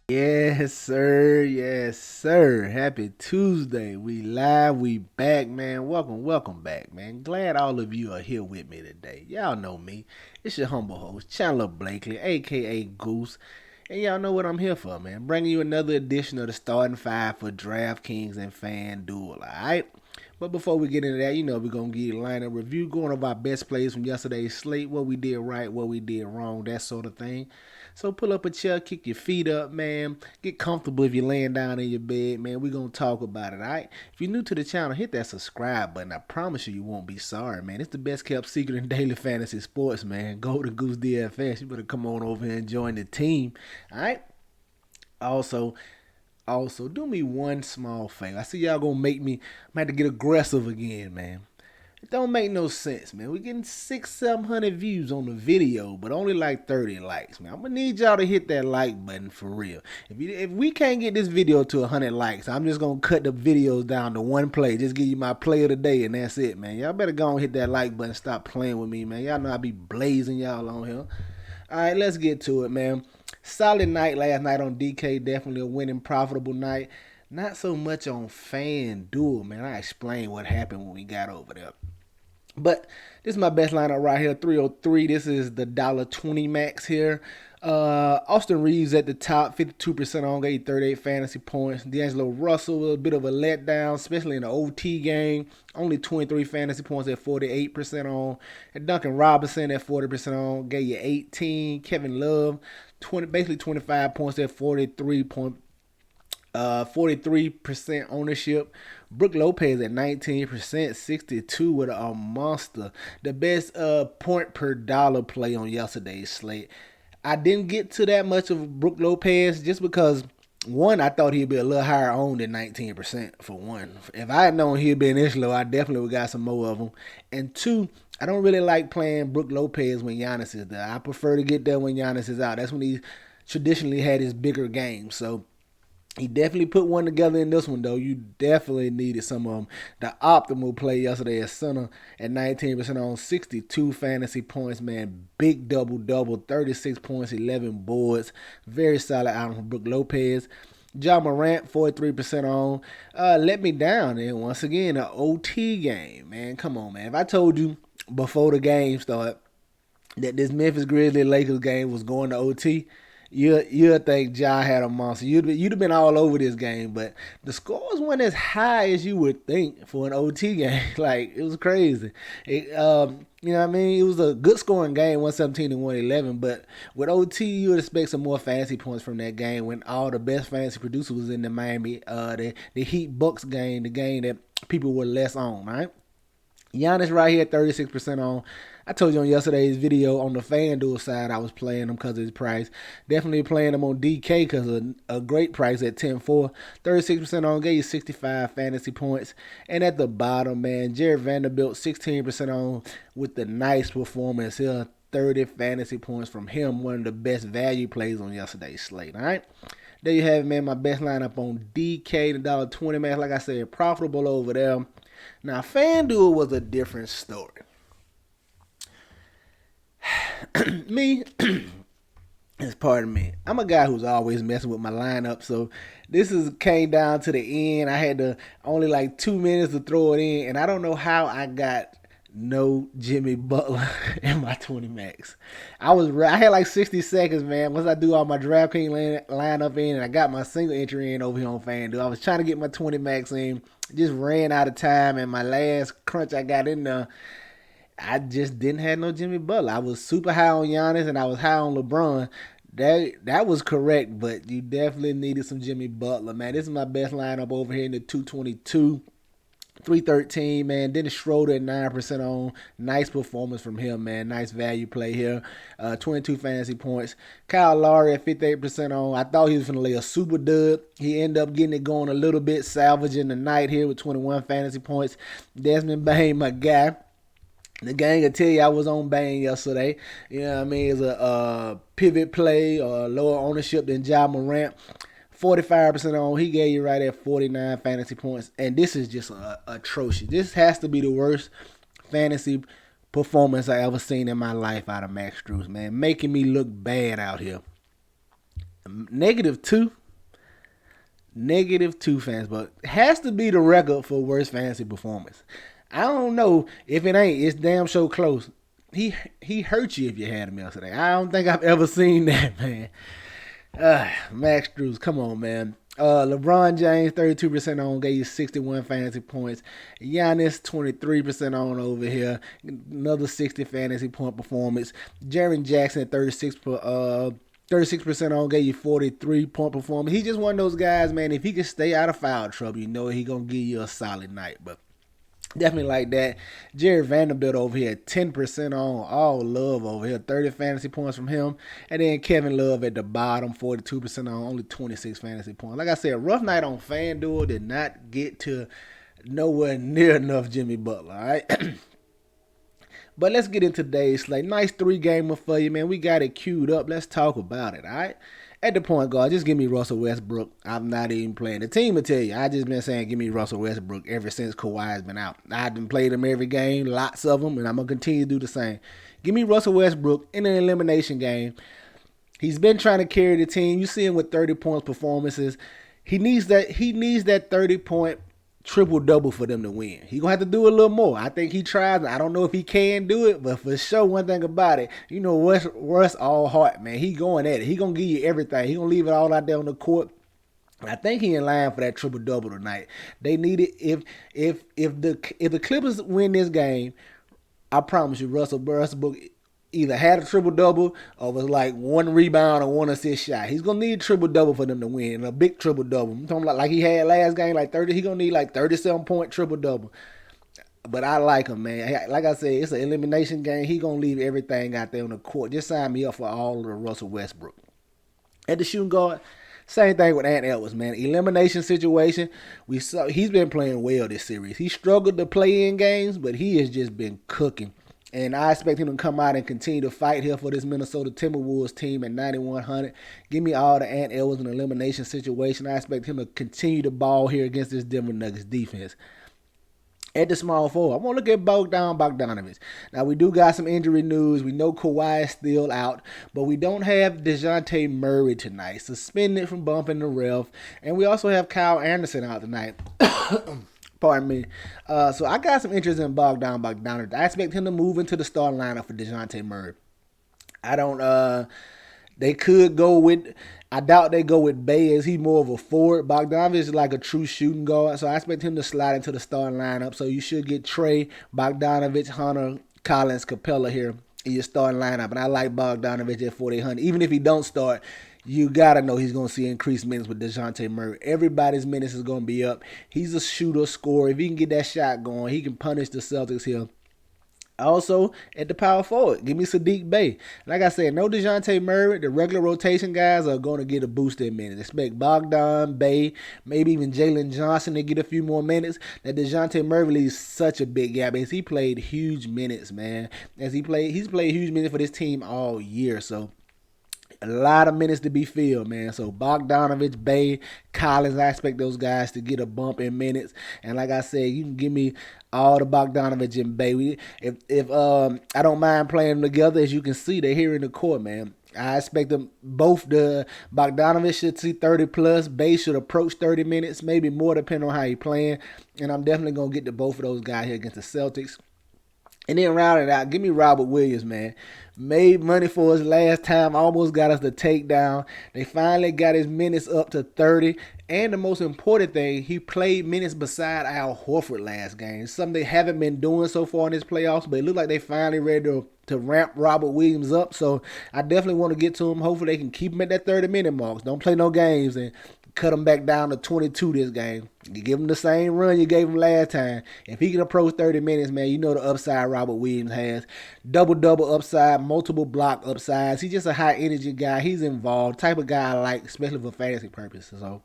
Yes, sir. Yes, sir. Happy Tuesday. We live. We back, man. Welcome back, man. Glad all of you are here with me today. Y'all know me. It's your humble host, Chandler Blakely, aka Goose. And y'all know what I'm here for, man. Bringing you another edition of the starting five for DraftKings and FanDuel, alright? But before we get into that, we're going to give you a lineup review, going over our best plays from yesterday's slate, what we did right, what we did wrong, that sort of thing. So pull up a chair, kick your feet up, man. Get comfortable if you're laying down in your bed, man. We're going to talk about it, all right? If you're new to the channel, hit that subscribe button. I promise you won't be sorry, man. It's the best kept secret in daily fantasy sports, man. Go to Goose DFS. You better come on over here and join the team, all right? Also, do me one small favor. I see y'all gonna make me, I'm gonna have to get aggressive again, man. It don't make no sense, man. We're getting 600-700 views on the video, but only like 30 likes, man. I'm gonna need y'all to hit that like button for real. If we can't get this video to 100 likes, I'm just gonna cut the videos down to one play. Just give you my play of the day, and that's it, man. Y'all better go and hit that like button. Stop playing with me, man. Y'all know I be blazing y'all on here. All right, let's get to it, man. Solid night last night on DK. Definitely a winning, profitable night. Not so much on FanDuel, man. I explained what happened when we got over there. But this is my best lineup right here, 303. This is the $1.20 max here. Austin Reeves at the top, 52% on, gave 38 fantasy points. D'Angelo Russell, a bit of a letdown, especially in the OT game. Only 23 fantasy points at 48% on. And Duncan Robinson at 40% on, gave you 18. Kevin Love, basically 25 points at 43% ownership. Brook Lopez at 19%, 62 with a monster. The best point per dollar play on yesterday's slate. I didn't get to that much of Brook Lopez just because, one, I thought he'd be a little higher owned than 19% for one. If I had known he'd been this low, I definitely would have got some more of them. And two, I don't really like playing Brook Lopez when Giannis is there. I prefer to get there when Giannis is out. That's when he traditionally had his bigger game. So he definitely put one together in this one, though. You definitely needed some of them. The optimal play yesterday at center at 19% on, 62 fantasy points, man. Big double-double, 36 points, 11 boards. Very solid outing from Brook Lopez. Ja Morant, 43% on. Let me down, and once again, an OT game, man. Come on, man. If I told you before the game started that this Memphis Grizzlies Lakers game was going to OT, you'd think Ja had a monster. You'd have been all over this game, but the scores weren't as high as you would think for an OT game. Like, it was crazy. You know what I mean? It was a good scoring game, 117 to 111, but with OT, you would expect some more fantasy points from that game when all the best fantasy producers was in the Miami, the Heat Bucks game, the game that people were less on, right? Giannis right here, 36% on. I told you on yesterday's video on the FanDuel side I was playing him because of his price. Definitely playing him on DK because of a great price at 10-4. 36% on, gave you 65 fantasy points. And at the bottom, man, Jared Vanderbilt, 16% on with the nice performance here. 30 fantasy points from him. One of the best value plays on yesterday's slate, all right? There you have it, man. My best lineup on DK, the $1.20 max. Like I said, profitable over there. Now, FanDuel was a different story. Me, it's part of me. I'm a guy who's always messing with my lineup, so this came down to the end. I had to only like 2 minutes to throw it in, and I don't know how I got no Jimmy Butler in my 20 max. I had like 60 seconds, man. Once I do all my DraftKings lineup in, and I got my single entry in over here on FanDuel. I was trying to get my 20 max in, just ran out of time, and my last crunch I got in there, I just didn't have no Jimmy Butler. I was super high on Giannis and I was high on LeBron. That was correct, but you definitely needed some Jimmy Butler, man. This is my best lineup over here in the 222. 313, man. Dennis Schroeder at 9% on. Nice performance from him, man. Nice value play here. 22 fantasy points. Kyle Lowry at 58% on. I thought he was going to lay a super dud. He ended up getting it going a little bit, salvaging the night here with 21 fantasy points. Desmond Bane, my guy, The gang will tell you I was on Bang yesterday. You know what I mean? It's a pivot play or lower ownership than Ja Morant. 45% on. He gave you right at 49 fantasy points. And this is just atrocious. This has to be the worst fantasy performance I ever seen in my life out of Max Strus, man. Making me look bad out here. -2. -2 fans, but has to be the record for worst fantasy performance. I don't know if it ain't. It's damn so close. He hurt you if you had him yesterday. I don't think I've ever seen that, man. Max Strus, come on, man. LeBron James, 32% on, gave you 61 fantasy points. Giannis, 23% on over here. Another 60 fantasy point performance. Jaren Jackson, 36% on, gave you 43-point performance. He just one of those guys, man. If he can stay out of foul trouble, you know he gonna give you a solid night. But definitely like that. Jared Vanderbilt over here, 10% on. All love over here. 30 fantasy points from him. And then Kevin Love at the bottom, 42% on. Only 26 fantasy points. Like I said, rough night on FanDuel. Did not get to nowhere near enough Jimmy Butler, all right? But let's get into today's slate. Nice 3-gamer for you, man. We got it queued up. Let's talk about it, all right? At the point guard, just give me Russell Westbrook. I'm not even playing. The team will tell you. I just been saying give me Russell Westbrook ever since Kawhi's been out. I've been playing him every game, lots of them, and I'm going to continue to do the same. Give me Russell Westbrook in an elimination game. He's been trying to carry the team. You see him with 30 points performances. He needs that 30-point triple-double for them to win. He going to have to do a little more. I think he tries. I don't know if he can do it, but for sure, one thing about it, you know, Russ all heart, man. He going at it. He going to give you everything. He going to leave it all out there on the court. I think he in line for that triple-double tonight. They need it. If the Clippers win this game, I promise you, Russell Westbrook either had a triple-double or was like 1 rebound or 1 assist shot. He's going to need a triple-double for them to win, a big triple-double. I'm talking like he had last game, like 30. He's going to need like 37-point triple-double. But I like him, man. Like I said, it's an elimination game. He's going to leave everything out there on the court. Just sign me up for all of the Russell Westbrook. At the shooting guard, same thing with Ant Edwards, man. Elimination situation. We saw he's been playing well this series. He struggled to play in games, but he has just been cooking. And I expect him to come out and continue to fight here for this Minnesota Timberwolves team at 9,100. Give me all the Ant Edwards in an elimination situation. I expect him to continue to ball here against this Denver Nuggets defense. At the small forward, I want to look at Bogdanovich. Now, we do got some injury news. We know Kawhi is still out, but we don't have DeJounte Murray tonight, suspended from bumping the ref. And we also have Kyle Anderson out tonight. Pardon me. So I got some interest in Bogdanovich. I expect him to move into the starting lineup for DeJounte Murray. They could go with, I doubt they go with Bay as he's more of a forward. Bogdanovich is like a true shooting guard, so I expect him to slide into the starting lineup. So you should get Trey, Bogdanovich, Hunter, Collins, Capella here in your starting lineup. And I like Bogdanovich at 4,800. Even if he don't start, you got to know he's going to see increased minutes with DeJounte Murray. Everybody's minutes is going to be up. He's a shooter, scorer. If he can get that shot going, he can punish the Celtics here. Also, at the power forward, give me Sadiq Bey. Like I said, no DeJounte Murray. The regular rotation guys are going to get a boost in minutes. Expect Bogdan, Bey, maybe even Jalen Johnson to get a few more minutes. That DeJounte Murray leaves such a big gap as he played huge minutes, man. He's played huge minutes for this team all year. So a lot of minutes to be filled, man. So Bogdanovich, Bey, Collins, I expect those guys to get a bump in minutes. And like I said, you can give me all the Bogdanovich and Bey. If I don't mind playing them together, as you can see, they're here in the court, man. I expect them both. The Bogdanovich should see 30 plus. Bey should approach 30 minutes, maybe more, depending on how he's playing. And I'm definitely gonna get to both of those guys here against the Celtics. And then round it out, give me Robert Williams, man. Made money for us last time, almost got us the takedown. They finally got his minutes up to 30. And the most important thing, he played minutes beside Al Horford last game. It's something they haven't been doing so far in this playoffs, but it looks like they finally ready to ramp Robert Williams up. So I definitely want to get to him. Hopefully they can keep him at that 30-minute mark. Don't play no games and cut him back down to 22 this game. You give him the same run you gave him last time. If he can approach 30 minutes, man, you know the upside Robert Williams has. Double-double upside, multiple block upsides. He's just a high-energy guy. He's involved. Type of guy I like, especially for fantasy purposes. So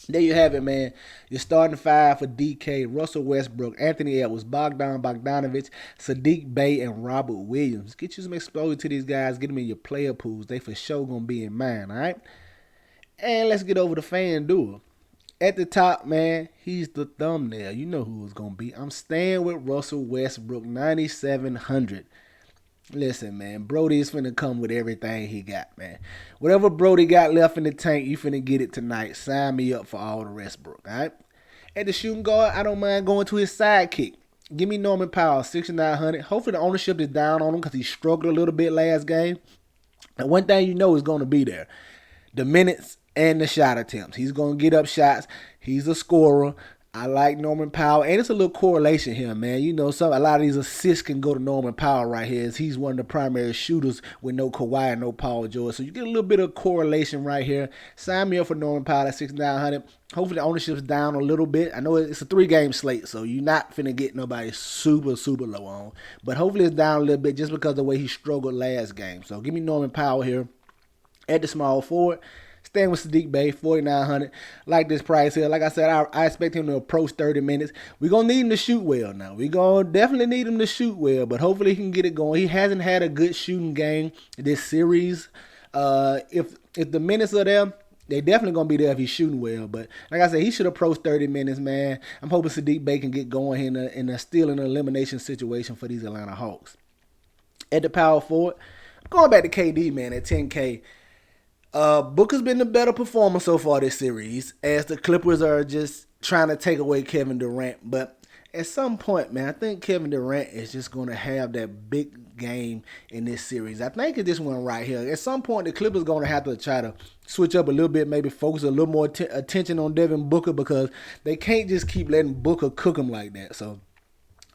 There you have it, man. You're starting five for DK, Russell Westbrook, Anthony Edwards, Bogdanovich, Sadiq Bey, and Robert Williams. Get you some exposure to these guys. Get them in your player pools. They for sure going to be in mine, all right? And let's get over to FanDuel. At the top, man, he's the thumbnail. You know who it's going to be. I'm staying with Russell Westbrook, 9,700. Listen, man, Brody's finna come with everything he got, man. Whatever Brody got left in the tank, you finna get it tonight. Sign me up for all the Westbrook, all right? At the shooting guard, I don't mind going to his sidekick. Give me Norman Powell, 6,900. Hopefully the ownership is down on him because he struggled a little bit last game. And one thing you know is going to be there. The minutes and the shot attempts. He's going to get up shots. He's a scorer. I like Norman Powell, and it's a little correlation here, man. You know, a lot of these assists can go to Norman Powell right here, as he's one of the primary shooters with no Kawhi and no Paul George. So you get a little bit of correlation right here. Sign me up for Norman Powell at 6,900. Hopefully the ownership's down a little bit. I know it's a 3-game slate, so you're not finna get nobody super, super low on. But hopefully it's down a little bit just because of the way he struggled last game. So give me Norman Powell here at the small forward. Staying with Sadiq Bey, 4,900. Like this price here. Like I said, I expect him to approach 30 minutes. We're going to need him to shoot well now. We're going to definitely need him to shoot well, but hopefully he can get it going. He hasn't had a good shooting game this series. If the minutes are there, they definitely going to be there if he's shooting well. But like I said, he should approach 30 minutes, man. I'm hoping Sadiq Bey can get going in a still an elimination situation for these Atlanta Hawks. At the power forward, I'm going back to KD, man, at 10K. Booker's been the better performer so far this series, as the Clippers are just trying to take away Kevin Durant. But at some point, man, I think Kevin Durant is just going to have that big game in this series. I think it's this one right here. At some point, the Clippers are going to have to try to switch up a little bit, maybe focus a little more attention on Devin Booker, because they can't just keep letting Booker cook them like that. So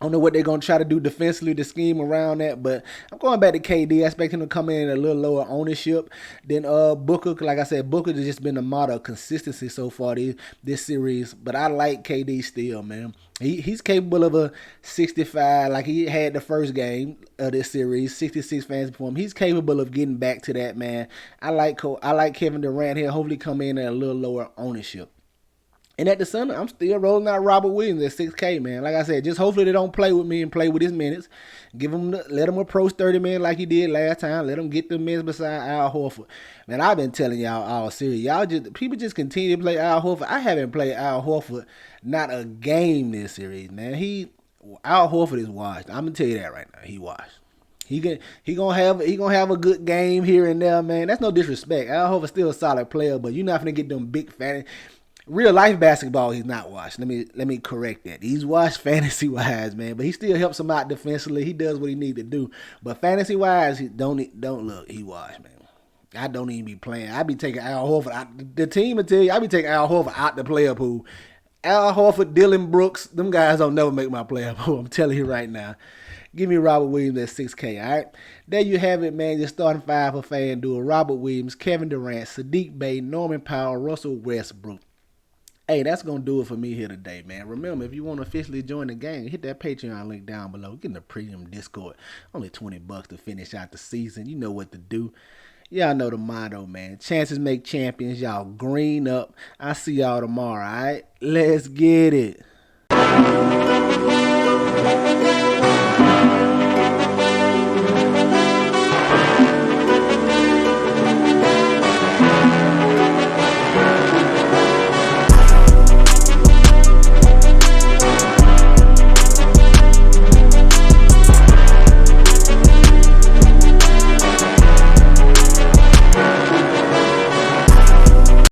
I don't know what they're going to try to do defensively to scheme around that, but I'm going back to KD. I expect him to come in at a little lower ownership than Booker. Like I said, Booker has just been a model of consistency so far this series, but I like KD still, man. He's capable of a 65, like he had the first game of this series, 66 fantasy for him. He's capable of getting back to that, man. I like Kevin Durant here. Hopefully come in at a little lower ownership. And at the center, I'm still rolling out Robert Williams at 6K, man. Like I said, just hopefully they don't play with me and play with his minutes. Let him approach 30 minutes like he did last time. Let him get the minutes beside Al Horford. Man, I've been telling y'all all series. People just continue to play Al Horford. I haven't played Al Horford not a game this series, man. Al Horford is washed. I'm gonna tell you that right now. He washed. He gonna have a good game here and there, man. That's no disrespect. Al Horford's still a solid player, but you're not gonna get them big fan. Real life basketball, he's not washed. Let me correct that. He's washed fantasy wise, man, but he still helps him out defensively. He does what he need to do. But fantasy wise, he don't look. He washed, man. I don't even be playing. I be taking Al Horford out. The team will tell you I be taking Al Horford out the player pool. Al Horford, Dylan Brooks, them guys don't never make my player pool. I'm telling you right now. Give me Robert Williams at 6K, all right? There you have it, man. Your starting five for FanDuel. Robert Williams, Kevin Durant, Sadiq Bey, Norman Powell, Russell Westbrook. Hey, that's going to do it for me here today, man. Remember, if you want to officially join the gang, hit that Patreon link down below. Get in the premium Discord. Only $20 to finish out the season. You know what to do. Y'all know the motto, man. Chances make champions. Y'all green up. I'll see y'all tomorrow, all right? Let's get it.